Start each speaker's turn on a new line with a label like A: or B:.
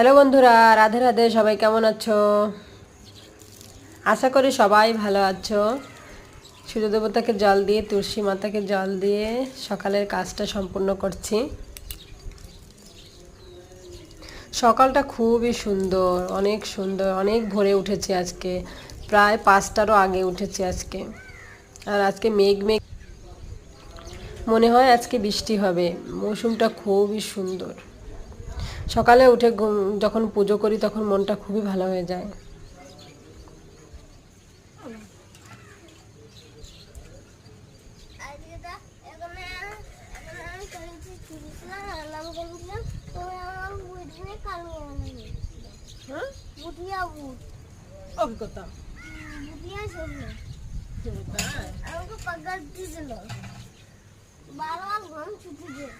A: Hello বন্ধুরা, রাধে রাধে। সবাই কেমন আছো? আশা করি সবাই ভালো আছো। সূর্য দেবতাকে জল দিয়ে, তুলসী মাতাকে জল দিয়ে সকালের কাজটা সম্পূর্ণ করছি। সকালটা খুবই সুন্দর, অনেক সুন্দর, অনেক ভোরে উঠেছি আজকে। প্রায় 5টারও আগে উঠেছি আজকে। আর আজকে মেঘ মেঘ, মনে হয় আজকে বৃষ্টি হবে। মৌসুমটা খুবই সুন্দর। সকালে উঠে যখন পুজো করি তখন মনটা খুবই ভালো হয়ে যায়। অভিজ্ঞতা
B: আমাকে পাগার দিয়ে দিল 12 ঘন্টা ছুটি দিয়ে